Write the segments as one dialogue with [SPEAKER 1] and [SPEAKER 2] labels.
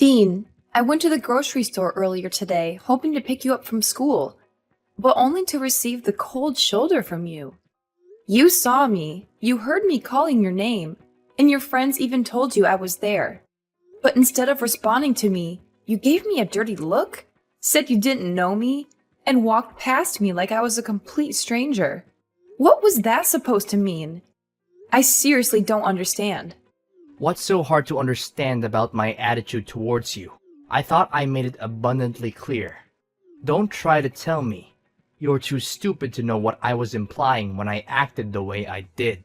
[SPEAKER 1] Dean, I went to the grocery store earlier today, hoping to pick you up from school, but only to receive the cold shoulder from you. You saw me, you heard me calling your name, and your friends even told you I was there. But instead of responding to me, you gave me a dirty look, said you didn't know me, and walked past me like I was a complete stranger. What was that supposed to mean? I seriously don't understand.
[SPEAKER 2] What's so hard to understand about my attitude towards you? I thought I made it abundantly clear. Don't try to tell me. You're too stupid to know what I was implying when I acted the way I did.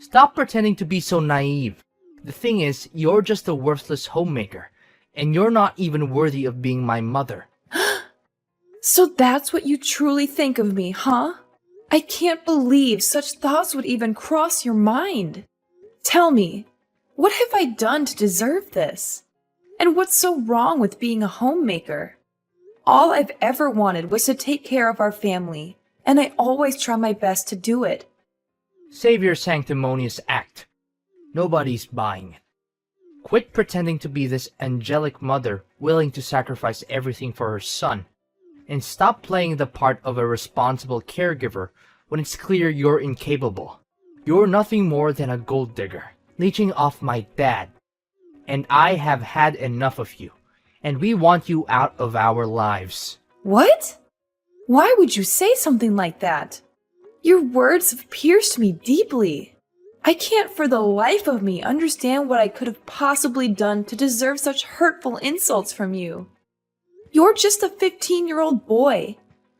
[SPEAKER 2] Stop pretending to be so naive. The thing is, you're just a worthless homemaker, and you're not even worthy of being my mother.
[SPEAKER 1] So that's what you truly think of me, huh? I can't believe such thoughts would even cross your mind. Tell me, what have I done to deserve this? And what's so wrong with being a homemaker? All I've ever wanted was to take care of our family, and I always try my best to do it.
[SPEAKER 2] Save your sanctimonious act. Nobody's buying it. Quit pretending to be this angelic mother willing to sacrifice everything for her son, and stop playing the part of a responsible caregiver when it's clear you're incapable. You're nothing more than a gold digger, leeching off my dad. And I have had enough of you, and we want you out of our lives.
[SPEAKER 1] What? Why would you say something like that? Your words have pierced me deeply. I can't for the life of me understand what I could have possibly done to deserve such hurtful insults from you. You're just a 15-year-old boy,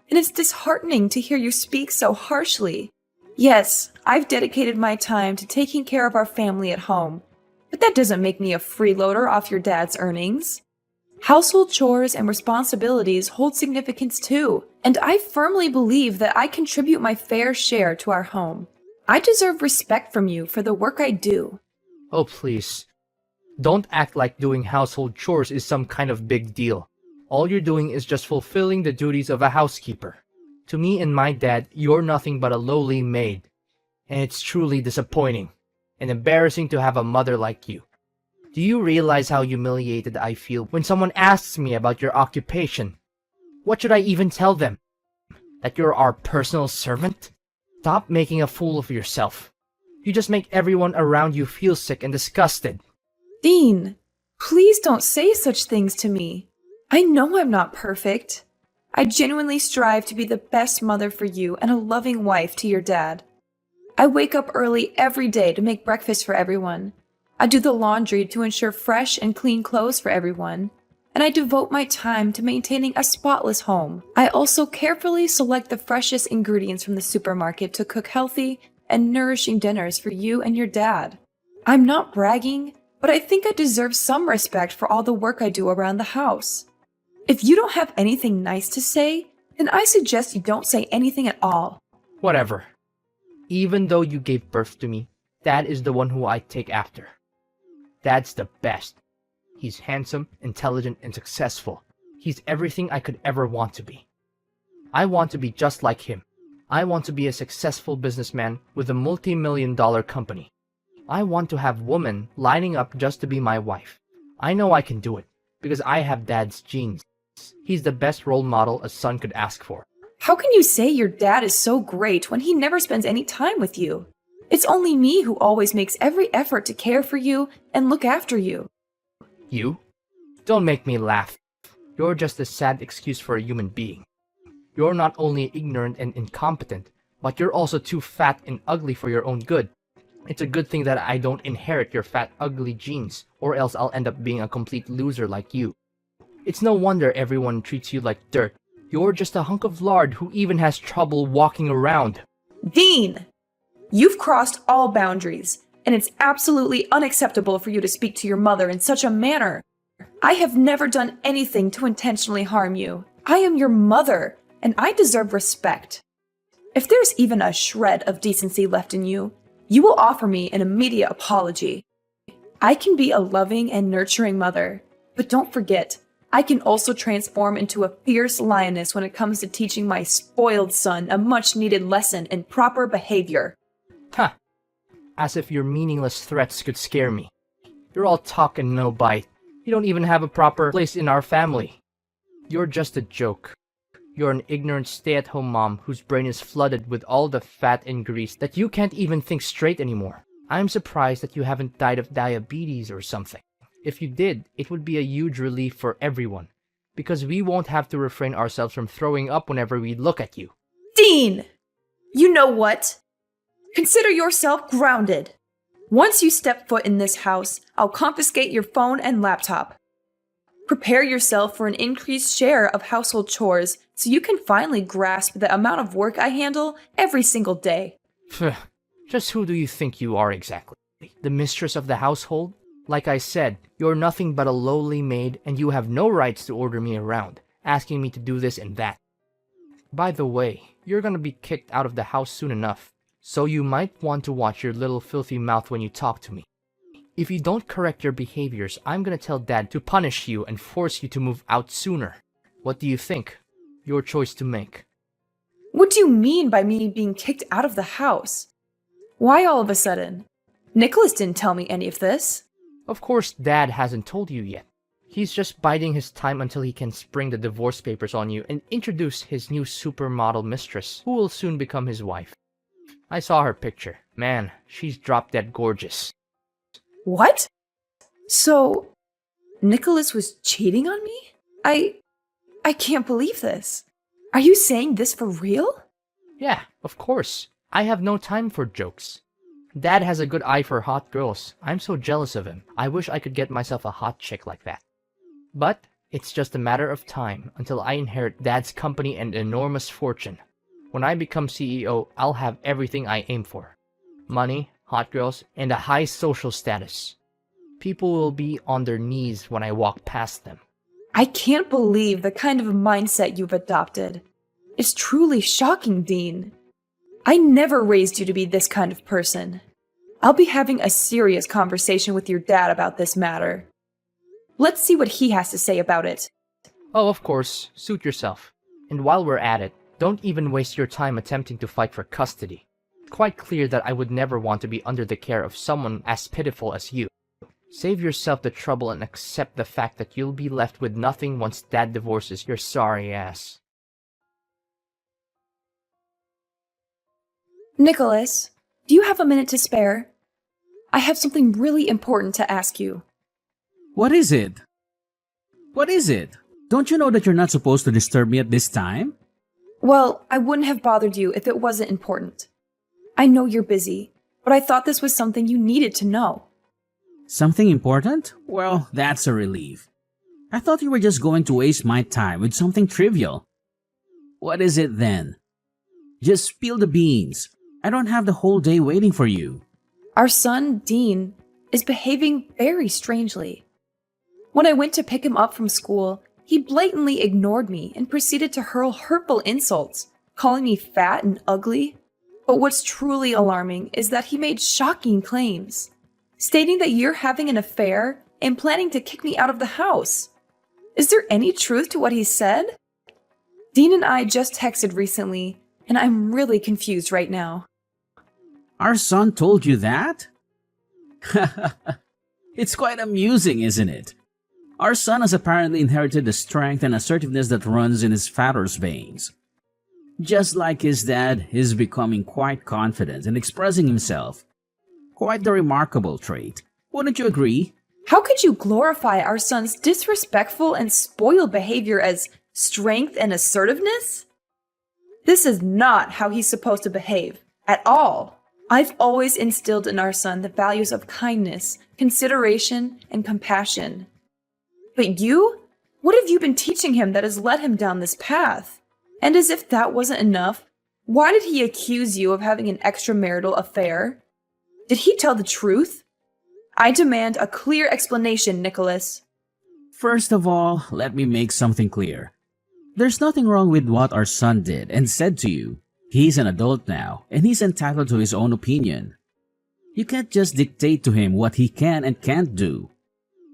[SPEAKER 1] and it's disheartening to hear you speak so harshly. Yes, I've dedicated my time to taking care of our family at home, but that doesn't make me a freeloader off your dad's earnings. Household chores and responsibilities hold significance too, and I firmly believe that I contribute my fair share to our home. I deserve respect from you for the work I do.
[SPEAKER 2] Oh, please. Don't act like doing household chores is some kind of big deal. All you're doing is just fulfilling the duties of a housekeeper. To me and my dad, you're nothing but a lowly maid. And it's truly disappointing and embarrassing to have a mother like you. Do you realize how humiliated I feel when someone asks me about your occupation? What should I even tell them? That you're our personal servant? Stop making a fool of yourself. You just make everyone around you feel sick and disgusted.
[SPEAKER 1] Dean, please don't say such things to me. I know I'm not perfect. I genuinely strive to be the best mother for you and a loving wife to your dad. I wake up early every day to make breakfast for everyone. I do the laundry to ensure fresh and clean clothes for everyone. And I devote my time to maintaining a spotless home. I also carefully select the freshest ingredients from the supermarket to cook healthy and nourishing dinners for you and your dad. I'm not bragging, but I think I deserve some respect for all the work I do around the house. If you don't have anything nice to say, then I suggest you don't say anything at all.
[SPEAKER 2] Whatever. Even though you gave birth to me, Dad is the one who I take after. Dad's the best. He's handsome, intelligent, and successful. He's everything I could ever want to be. I want to be just like him. I want to be a successful businessman with a multi-million-dollar company. I want to have women lining up just to be my wife. I know I can do it, because I have Dad's genes. He's the best role model a son could ask for.
[SPEAKER 1] How can you say your dad is so great when he never spends any time with you? It's only me who always makes every effort to care for you and look after you.
[SPEAKER 2] You? Don't make me laugh. You're just a sad excuse for a human being. You're not only ignorant and incompetent, but you're also too fat and ugly for your own good. It's a good thing that I don't inherit your fat, ugly genes, or else I'll end up being a complete loser like you. It's no wonder everyone treats you like dirt. You're just a hunk of lard who even has trouble walking around.
[SPEAKER 1] Dean! You've crossed all boundaries, and it's absolutely unacceptable for you to speak to your mother in such a manner. I have never done anything to intentionally harm you. I am your mother, and I deserve respect. If there's even a shred of decency left in you, you will offer me an immediate apology. I can be a loving and nurturing mother, but don't forget, I can also transform into a fierce lioness when it comes to teaching my spoiled son a much-needed lesson in proper behavior.
[SPEAKER 2] Huh. As if your meaningless threats could scare me. You're all talk and no bite. You don't even have a proper place in our family. You're just a joke. You're an ignorant stay-at-home mom whose brain is flooded with all the fat and grease that you can't even think straight anymore. I'm surprised that you haven't died of diabetes or something. If you did, it would be a huge relief for everyone, because we won't have to refrain ourselves from throwing up whenever we look at you.
[SPEAKER 1] Dean! You know what? Consider yourself grounded. Once you step foot in this house, I'll confiscate your phone and laptop. Prepare yourself for an increased share of household chores so you can finally grasp the amount of work I handle every single day.
[SPEAKER 2] Just who do you think you are exactly? The mistress of the household? Like I said, you're nothing but a lowly maid and you have no rights to order me around, asking me to do this and that. By the way, you're gonna be kicked out of the house soon enough, so you might want to watch your little filthy mouth when you talk to me. If you don't correct your behaviors, I'm gonna tell Dad to punish you and force you to move out sooner. What do you think? Your choice to make.
[SPEAKER 1] What do you mean by me being kicked out of the house? Why all of a sudden? Nicholas didn't tell me any of this.
[SPEAKER 2] Of course, Dad hasn't told you yet. He's just biding his time until he can spring the divorce papers on you and introduce his new supermodel mistress, who will soon become his wife. I saw her picture. Man, she's drop-dead gorgeous.
[SPEAKER 1] What? So, Nicholas was cheating on me? I can't believe this. Are you saying this for real?
[SPEAKER 2] Yeah, of course. I have no time for jokes. Dad has a good eye for hot girls. I'm so jealous of him. I wish I could get myself a hot chick like that. But it's just a matter of time until I inherit Dad's company and enormous fortune. When I become CEO, I'll have everything I aim for. Money, hot girls, and a high social status. People will be on their knees when I walk past them.
[SPEAKER 1] I can't believe the kind of mindset you've adopted. It's truly shocking, Dean. I never raised you to be this kind of person. I'll be having a serious conversation with your dad about this matter. Let's see what he has to say about it.
[SPEAKER 2] Oh, of course, suit yourself. And while we're at it, don't even waste your time attempting to fight for custody. Quite clear that I would never want to be under the care of someone as pitiful as you. Save yourself the trouble and accept the fact that you'll be left with nothing once Dad divorces your sorry ass.
[SPEAKER 1] Nicholas, do you have a minute to spare? I have something really important to ask you.
[SPEAKER 3] What is it? What is it? Don't you know that you're not supposed to disturb me at this time?
[SPEAKER 1] Well, I wouldn't have bothered you if it wasn't important. I know you're busy, but I thought this was something you needed to know.
[SPEAKER 3] Something important? Well, that's a relief. I thought you were just going to waste my time with something trivial. What is it then? Just spill the beans. I don't have the whole day waiting for you.
[SPEAKER 1] Our son, Dean, is behaving very strangely. When I went to pick him up from school, he blatantly ignored me and proceeded to hurl hurtful insults, calling me fat and ugly. But what's truly alarming is that he made shocking claims, stating that you're having an affair and planning to kick me out of the house. Is there any truth to what he said? Dean and I just texted recently, and I'm really confused right now.
[SPEAKER 3] Our son told you that? It's quite amusing, isn't it? Our son has apparently inherited the strength and assertiveness that runs in his father's veins. Just like his dad, he's becoming quite confident in expressing himself. Quite the remarkable trait. Wouldn't you agree?
[SPEAKER 1] How could you glorify our son's disrespectful and spoiled behavior as strength and assertiveness? This is not how he's supposed to behave, at all. I've always instilled in our son the values of kindness, consideration, and compassion. But you? What have you been teaching him that has led him down this path? And as if that wasn't enough, why did he accuse you of having an extramarital affair? Did he tell the truth? I demand a clear explanation, Nicholas.
[SPEAKER 3] First of all, let me make something clear. There's nothing wrong with what our son did and said to you. He's an adult now, and he's entitled to his own opinion. You can't just dictate to him what he can and can't do.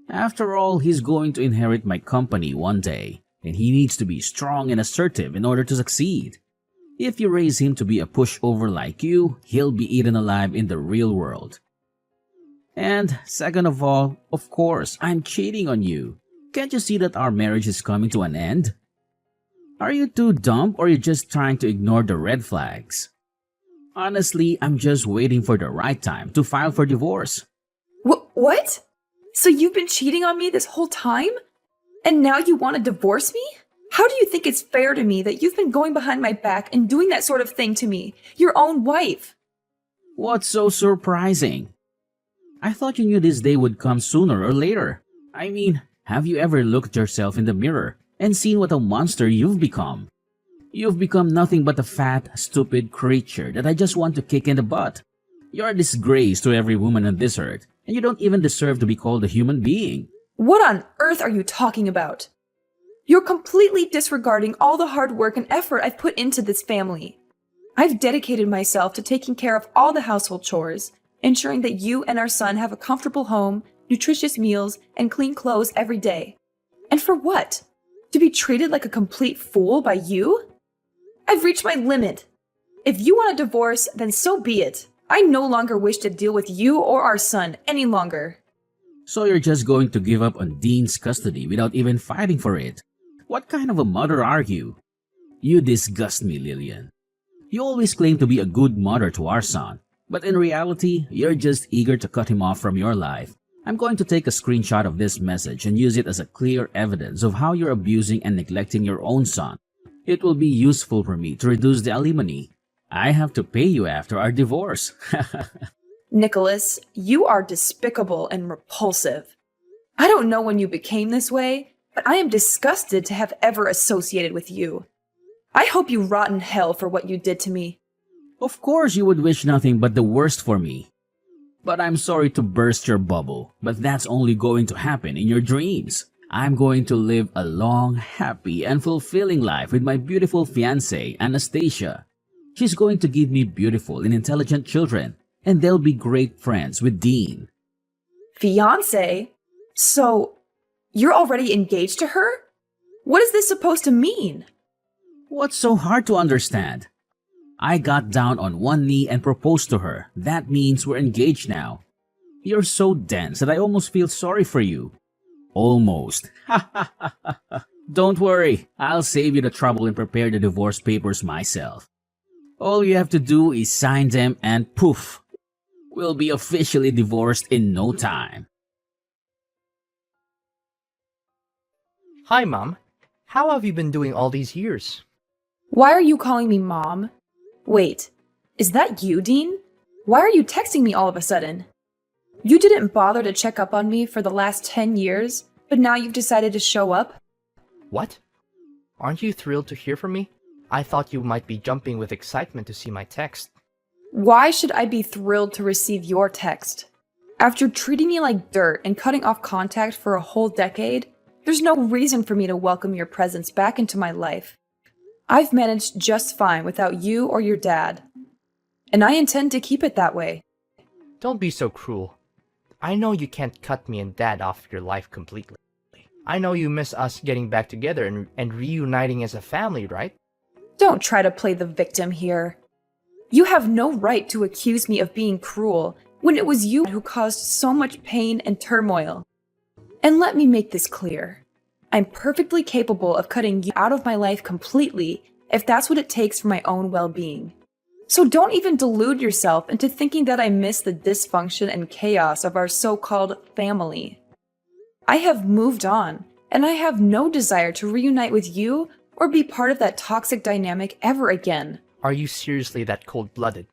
[SPEAKER 3] After all, he's going to inherit my company one day, and he needs to be strong and assertive in order to succeed. If you raise him to be a pushover like you, he'll be eaten alive in the real world. And second of all, of course, I'm cheating on you. Can't you see that our marriage is coming to an end? Are you too dumb or are you just trying to ignore the red flags? Honestly, I'm just waiting for the right time to file for divorce.
[SPEAKER 1] What? So you've been cheating on me this whole time? And now you want to divorce me? How do you think it's fair to me that you've been going behind my back and doing that sort of thing to me, your own wife?
[SPEAKER 3] What's so surprising? I thought you knew this day would come sooner or later. I mean, have you ever looked at yourself in the mirror and seen what a monster you've become? You've become nothing but a fat, stupid creature that I just want to kick in the butt. You're a disgrace to every woman on this earth, and you don't even deserve to be called a human being.
[SPEAKER 1] What on earth are you talking about? You're completely disregarding all the hard work and effort I've put into this family. I've dedicated myself to taking care of all the household chores, ensuring that you and our son have a comfortable home, nutritious meals, and clean clothes every day. And for what? To be treated like a complete fool by you? I've reached my limit. If you want a divorce, then so be it. I no longer wish to deal with you or our son any longer.
[SPEAKER 3] So you're just going to give up on Dean's custody without even fighting for it? What kind of a mother are you? You disgust me, Lillian. You always claim to be a good mother to our son, but in reality, you're just eager to cut him off from your life. I'm going to take a screenshot of this message and use it as a clear evidence of how you're abusing and neglecting your own son. It will be useful for me to reduce the alimony. I have to pay you after our divorce.
[SPEAKER 1] Nicholas, you are despicable and repulsive. I don't know when you became this way, but I am disgusted to have ever associated with you. I hope you rot in hell for what you did to me.
[SPEAKER 3] Of course you would wish nothing but the worst for me. But I'm sorry to burst your bubble, but that's only going to happen in your dreams. I'm going to live a long, happy, and fulfilling life with my beautiful fiancée, Anastasia. She's going to give me beautiful and intelligent children, and they'll be great friends with Dean.
[SPEAKER 1] Fiancé? So, you're already engaged to her? What is this supposed to mean?
[SPEAKER 3] What's so hard to understand? I got down on one knee and proposed to her. That means we're engaged now. You're so dense that I almost feel sorry for you. Almost. Don't worry, I'll save you the trouble and prepare the divorce papers myself. All you have to do is sign them and poof, we'll be officially divorced in no time.
[SPEAKER 2] Hi, Mom. How have you been doing all these years?
[SPEAKER 1] Why are you calling me Mom? Wait, is that you, Dean? Why are you texting me all of a sudden? You didn't bother to check up on me for the last 10 years, but now you've decided to show up?
[SPEAKER 2] What? Aren't you thrilled to hear from me? I thought you might be jumping with excitement to see my text.
[SPEAKER 1] Why should I be thrilled to receive your text? After treating me like dirt and cutting off contact for a whole decade, there's no reason for me to welcome your presence back into my life. I've managed just fine without you or your dad, and I intend to keep it that way.
[SPEAKER 2] Don't be so cruel. I know you can't cut me and Dad off your life completely. I know you miss us getting back together and reuniting as a family, right?
[SPEAKER 1] Don't try to play the victim here. You have no right to accuse me of being cruel when it was you who caused so much pain and turmoil. And let me make this clear. I'm perfectly capable of cutting you out of my life completely if that's what it takes for my own well-being. So don't even delude yourself into thinking that I miss the dysfunction and chaos of our so-called family. I have moved on, and I have no desire to reunite with you or be part of that toxic dynamic ever again.
[SPEAKER 2] Are you seriously that cold-blooded?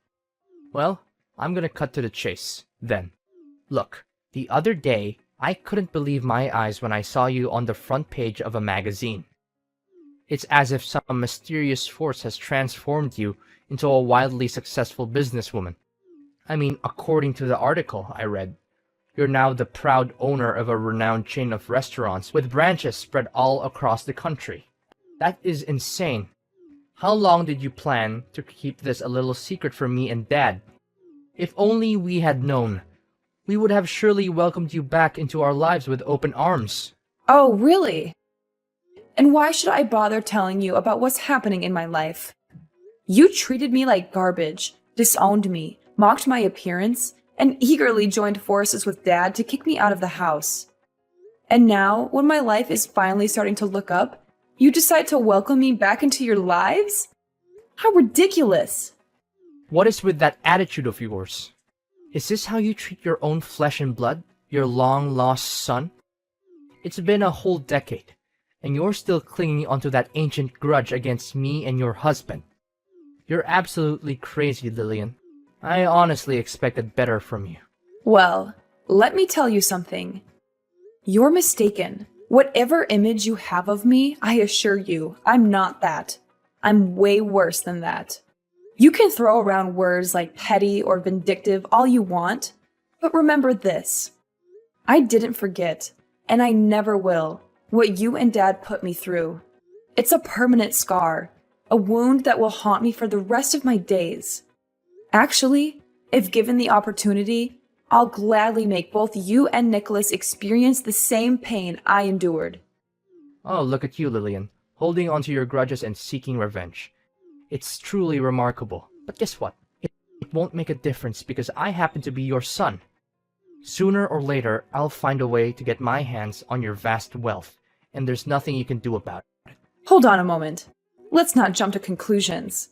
[SPEAKER 2] Well, I'm gonna cut to the chase, then. Look, the other day, I couldn't believe my eyes when I saw you on the front page of a magazine. It's as if some mysterious force has transformed you into a wildly successful businesswoman. I mean, according to the article I read, you're now the proud owner of a renowned chain of restaurants with branches spread all across the country. That is insane. How long did you plan to keep this a little secret from me and Dad? If only we had known, we would have surely welcomed you back into our lives with open arms.
[SPEAKER 1] Oh, really? And why should I bother telling you about what's happening in my life? You treated me like garbage, disowned me, mocked my appearance, and eagerly joined forces with Dad to kick me out of the house. And now, when my life is finally starting to look up, you decide to welcome me back into your lives? How ridiculous!
[SPEAKER 2] What is with that attitude of yours? Is this how you treat your own flesh and blood? Your long-lost son? It's been a whole decade, and you're still clinging onto that ancient grudge against me and your husband. You're absolutely crazy, Lillian. I honestly expected better from you.
[SPEAKER 1] Well, let me tell you something. You're mistaken. Whatever image you have of me, I assure you, I'm not that. I'm way worse than that. You can throw around words like petty or vindictive all you want, but remember this. I didn't forget, and I never will, what you and Dad put me through. It's a permanent scar, a wound that will haunt me for the rest of my days. Actually, if given the opportunity, I'll gladly make both you and Nicholas experience the same pain I endured.
[SPEAKER 2] Oh, look at you, Lillian, holding onto your grudges and seeking revenge. It's truly remarkable. But guess what? It won't make a difference because I happen to be your son. Sooner or later, I'll find a way to get my hands on your vast wealth, and there's nothing you can do about it.
[SPEAKER 1] Hold on a moment. Let's not jump to conclusions.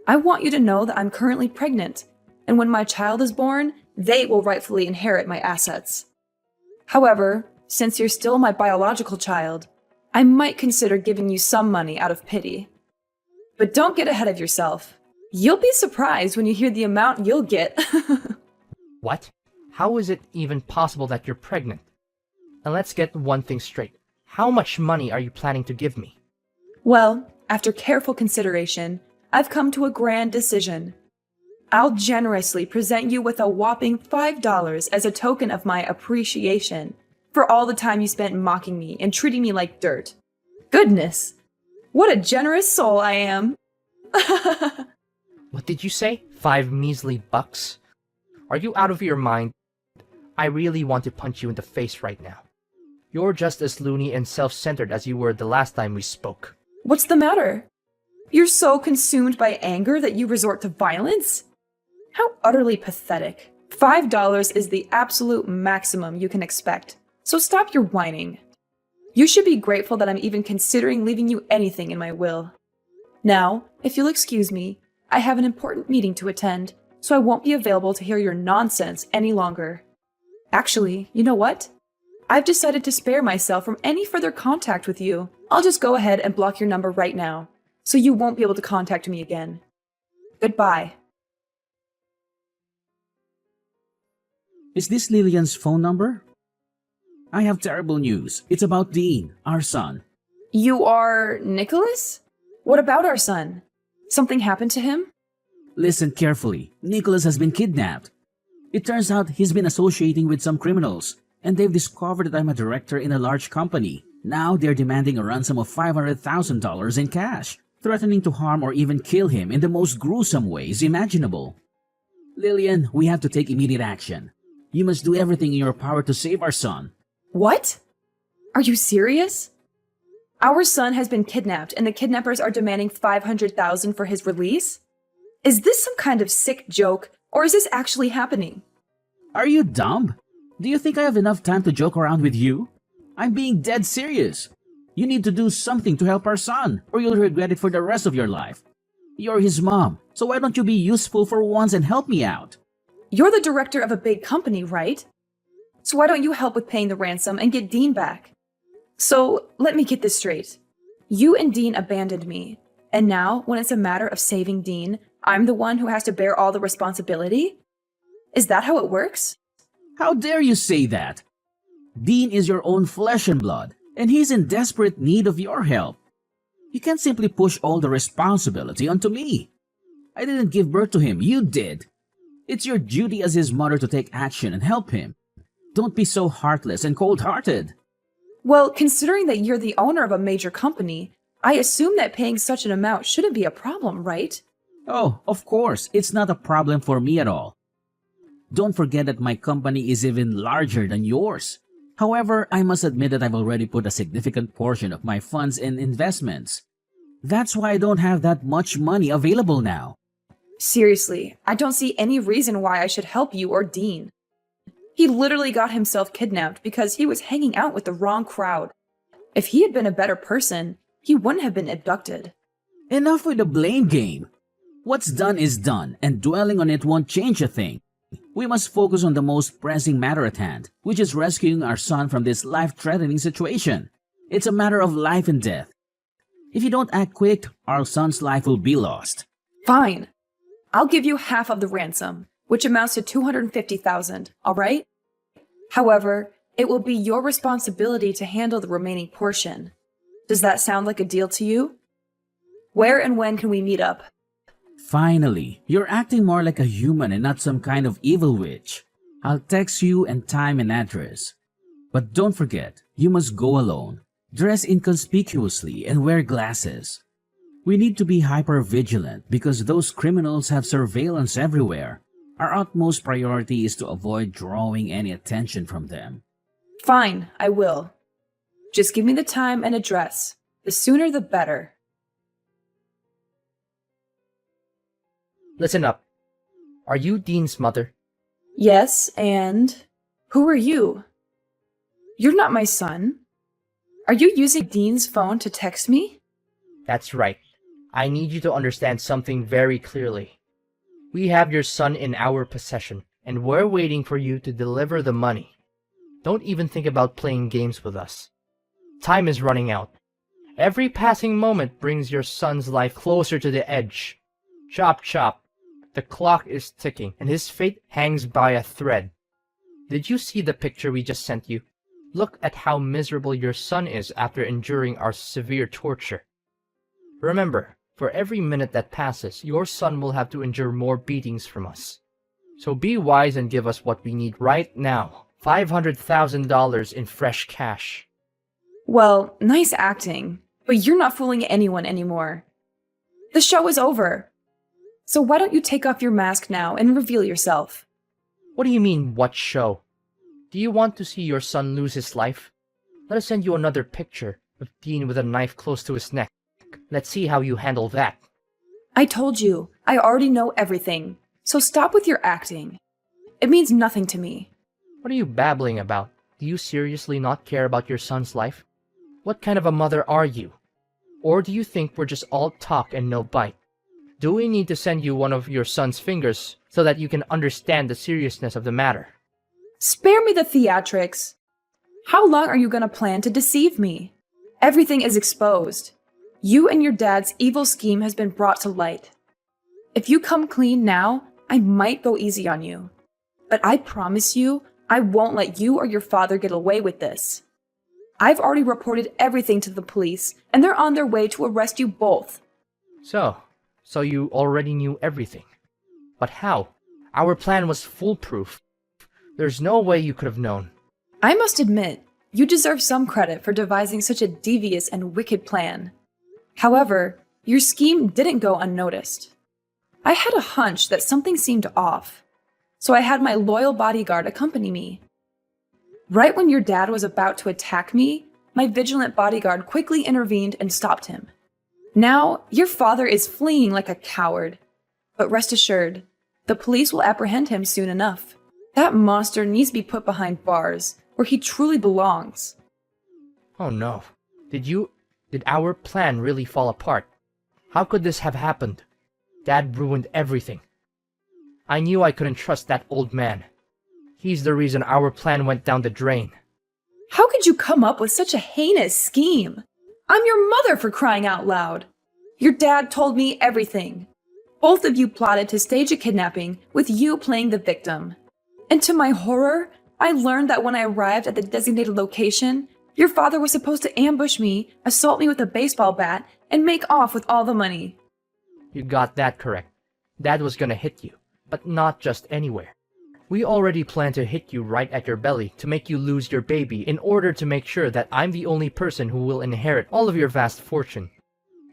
[SPEAKER 1] I want you to know that I'm currently pregnant, and when my child is born, they will rightfully inherit my assets. However, since you're still my biological child, I might consider giving you some money out of pity. But don't get ahead of yourself. You'll be surprised when you hear the amount you'll get.
[SPEAKER 2] What? How is it even possible that you're pregnant? And let's get one thing straight. How much money are you planning to give me?
[SPEAKER 1] Well, after careful consideration, I've come to a grand decision. I'll generously present you with a whopping $5 as a token of my appreciation for all the time you spent mocking me and treating me like dirt. Goodness, what a generous soul I am.
[SPEAKER 2] What did you say? 5 measly bucks? Are you out of your mind? I really want to punch you in the face right now. You're just as loony and self-centered as you were the last time we spoke.
[SPEAKER 1] What's the matter? You're so consumed by anger that you resort to violence? How utterly pathetic. $5 is the absolute maximum you can expect, so stop your whining. You should be grateful that I'm even considering leaving you anything in my will. Now, if you'll excuse me, I have an important meeting to attend, so I won't be available to hear your nonsense any longer. Actually, you know what? I've decided to spare myself from any further contact with you. I'll just go ahead and block your number right now, so you won't be able to contact me again. Goodbye.
[SPEAKER 3] Is this Lillian's phone number? I have terrible news. It's about Dean, our son.
[SPEAKER 1] You are Nicholas? What about our son? Something happened to him?
[SPEAKER 3] Listen carefully. Nicholas has been kidnapped. It turns out he's been associating with some criminals, and they've discovered that I'm a director in a large company. Now they're demanding a ransom of $500,000 in cash, threatening to harm or even kill him in the most gruesome ways imaginable. Lillian, we have to take immediate action. You must do everything in your power to save our son.
[SPEAKER 1] What? Are you serious? Our son has been kidnapped, and the kidnappers are demanding $500,000 for his release? Is this some kind of sick joke, or is this actually happening?
[SPEAKER 3] Are you dumb? Do you think I have enough time to joke around with you? I'm being dead serious. You need to do something to help our son, or you'll regret it for the rest of your life. You're his mom, so why don't you be useful for once and help me out?
[SPEAKER 1] You're the director of a big company, right? So why don't you help with paying the ransom and get Dean back? So, let me get this straight. You and Dean abandoned me, and now, when it's a matter of saving Dean, I'm the one who has to bear all the responsibility? Is that how it works?
[SPEAKER 3] How dare you say that? Dean is your own flesh and blood, and he's in desperate need of your help. You can't simply push all the responsibility onto me. I didn't give birth to him, you did. It's your duty as his mother to take action and help him. Don't be so heartless and cold-hearted.
[SPEAKER 1] Well, considering that you're the owner of a major company, I assume that paying such an amount shouldn't be a problem, right?
[SPEAKER 3] Oh, of course, it's not a problem for me at all. Don't forget that my company is even larger than yours. However, I must admit that I've already put a significant portion of my funds in investments. That's why I don't have that much money available now.
[SPEAKER 1] Seriously, I don't see any reason why I should help you or Dean. He literally got himself kidnapped because he was hanging out with the wrong crowd. If he had been a better person, he wouldn't have been abducted.
[SPEAKER 3] Enough with the blame game. What's done is done, and dwelling on it won't change a thing. We must focus on the most pressing matter at hand, which is rescuing our son from this life-threatening situation. It's a matter of life and death. If you don't act quick, our son's life will be lost.
[SPEAKER 1] Fine. I'll give you half of the ransom, which amounts to $250,000, all right? However, it will be your responsibility to handle the remaining portion. Does that sound like a deal to you? Where and when can we meet up?
[SPEAKER 3] Finally, you're acting more like a human and not some kind of evil witch. I'll text you and time and address. But don't forget, you must go alone. Dress inconspicuously and wear glasses. We need to be hyper-vigilant because those criminals have surveillance everywhere. Our utmost priority is to avoid drawing any attention from them.
[SPEAKER 1] Fine, I will. Just give me the time and address. The sooner the better.
[SPEAKER 2] Listen up. Are you Dean's mother?
[SPEAKER 1] Yes, and who are you? You're not my son. Are you using Dean's phone to text me?
[SPEAKER 2] That's right. I need you to understand something very clearly. We have your son in our possession, and we're waiting for you to deliver the money. Don't even think about playing games with us. Time is running out. Every passing moment brings your son's life closer to the edge. Chop chop. The clock is ticking, and his fate hangs by a thread. Did you see the picture we just sent you? Look at how miserable your son is after enduring our severe torture. Remember, for every minute that passes, your son will have to endure more beatings from us. So be wise and give us what we need right now. $500,000 in fresh cash.
[SPEAKER 1] Well, nice acting, but you're not fooling anyone anymore. The show is over. So why don't you take off your mask now and reveal yourself?
[SPEAKER 2] What do you mean, what show? Do you want to see your son lose his life? Let us send you another picture of Dean with a knife close to his neck. Let's see how you handle that.
[SPEAKER 1] I told you, I already know everything, so stop with your acting. It means nothing to me.
[SPEAKER 2] What are you babbling about? Do you seriously not care about your son's life? What kind of a mother are you? Or do you think we're just all talk and no bite? Do we need to send you one of your son's fingers so that you can understand the seriousness of the matter?
[SPEAKER 1] Spare me the theatrics. How long are you going to plan to deceive me? Everything is exposed. You and your dad's evil scheme has been brought to light. If you come clean now, I might go easy on you. But I promise you, I won't let you or your father get away with this. I've already reported everything to the police, and they're on their way to arrest you both.
[SPEAKER 2] So you already knew everything. But how? Our plan was foolproof. There's no way you could have known.
[SPEAKER 1] I must admit, you deserve some credit for devising such a devious and wicked plan. However, your scheme didn't go unnoticed. I had a hunch that something seemed off, so I had my loyal bodyguard accompany me. Right when your dad was about to attack me, my vigilant bodyguard quickly intervened and stopped him. Now, your father is fleeing like a coward. But rest assured, the police will apprehend him soon enough. That monster needs to be put behind bars, where he truly belongs.
[SPEAKER 2] Oh no. Did our plan really fall apart? How could this have happened? Dad ruined everything. I knew I couldn't trust that old man. He's the reason our plan went down the drain.
[SPEAKER 1] How could you come up with such a heinous scheme? I'm your mother, for crying out loud. Your dad told me everything. Both of you plotted to stage a kidnapping with you playing the victim. And to my horror, I learned that when I arrived at the designated location, your father was supposed to ambush me, assault me with a baseball bat, and make off with all the money.
[SPEAKER 2] You got that correct. Dad was gonna hit you, but not just anywhere. We already planned to hit you right at your belly to make you lose your baby in order to make sure that I'm the only person who will inherit all of your vast fortune.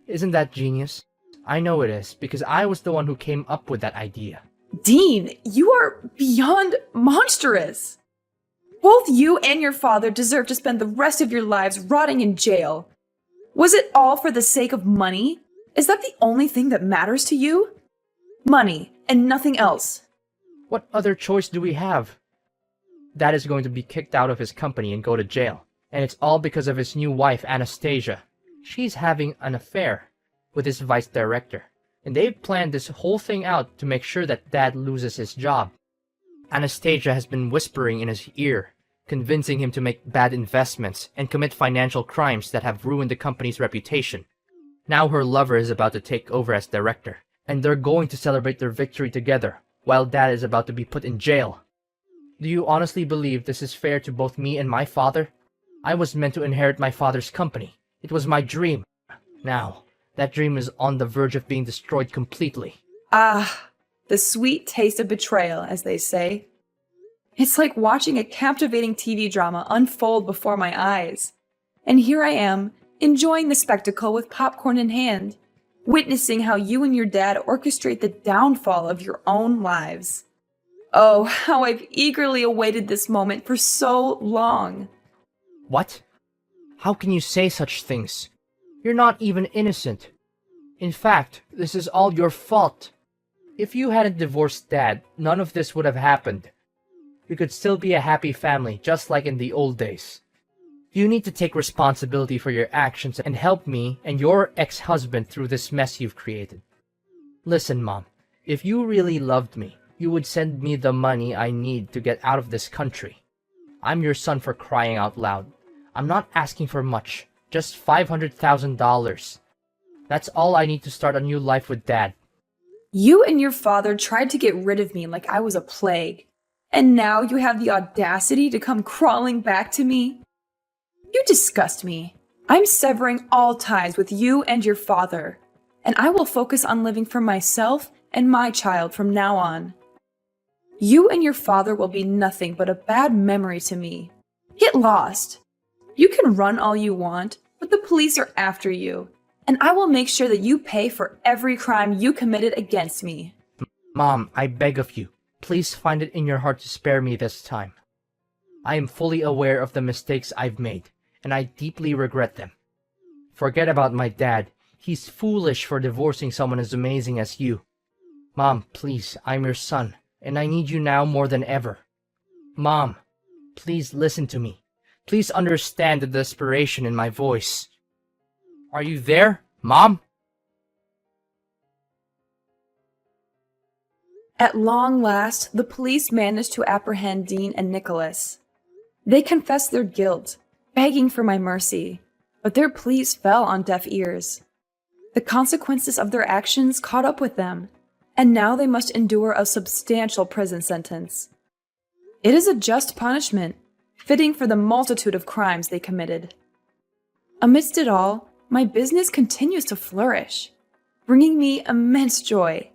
[SPEAKER 2] Isn't that genius? I know it is, because I was the one who came up with that idea.
[SPEAKER 1] Dean, you are beyond monstrous. Both you and your father deserve to spend the rest of your lives rotting in jail. Was it all for the sake of money? Is that the only thing that matters to you? Money, and nothing else.
[SPEAKER 2] What other choice do we have? Dad is going to be kicked out of his company and go to jail. And it's all because of his new wife, Anastasia. She's having an affair with his vice director. And they've planned this whole thing out to make sure that Dad loses his job. Anastasia has been whispering in his ear, convincing him to make bad investments and commit financial crimes that have ruined the company's reputation. Now her lover is about to take over as director, and they're going to celebrate their victory together, while Dad is about to be put in jail. Do you honestly believe this is fair to both me and my father? I was meant to inherit my father's company. It was my dream. Now, that dream is on the verge of being destroyed completely.
[SPEAKER 1] Ah, the sweet taste of betrayal, as they say. It's like watching a captivating TV drama unfold before my eyes. And here I am, enjoying the spectacle with popcorn in hand, witnessing how you and your dad orchestrate the downfall of your own lives. Oh, how I've eagerly awaited this moment for so long.
[SPEAKER 2] What? How can you say such things? You're not even innocent. In fact, this is all your fault. If you hadn't divorced Dad, none of this would have happened. We could still be a happy family, just like in the old days. You need to take responsibility for your actions and help me and your ex-husband through this mess you've created. Listen, Mom, if you really loved me, you would send me the money I need to get out of this country. I'm your son, for crying out loud. I'm not asking for much, just $500,000. That's all I need to start a new life with Dad.
[SPEAKER 1] You and your father tried to get rid of me like I was a plague. And now you have the audacity to come crawling back to me? You disgust me. I'm severing all ties with you and your father, and I will focus on living for myself and my child from now on. You and your father will be nothing but a bad memory to me. Get lost. You can run all you want, but the police are after you, and I will make sure that you pay for every crime you committed against me.
[SPEAKER 2] Mom, I beg of you, please find it in your heart to spare me this time. I am fully aware of the mistakes I've made, and I deeply regret them. Forget about my dad. He's foolish for divorcing someone as amazing as you. Mom, please, I'm your son, and I need you now more than ever. Mom, please listen to me. Please understand the desperation in my voice. Are you there, Mom?
[SPEAKER 1] At long last, the police managed to apprehend Dean and Nicholas. They confessed their guilt, begging for my mercy, but their pleas fell on deaf ears. The consequences of their actions caught up with them, and now they must endure a substantial prison sentence. It is a just punishment, fitting for the multitude of crimes they committed. Amidst it all, my business continues to flourish, bringing me immense joy.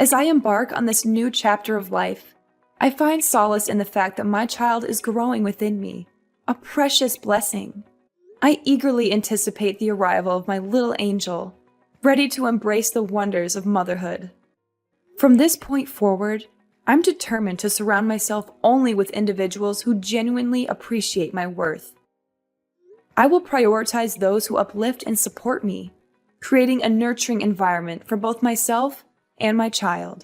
[SPEAKER 1] As I embark on this new chapter of life, I find solace in the fact that my child is growing within me, a precious blessing. I eagerly anticipate the arrival of my little angel, ready to embrace the wonders of motherhood. From this point forward, I'm determined to surround myself only with individuals who genuinely appreciate my worth. I will prioritize those who uplift and support me, creating a nurturing environment for both myself and my child.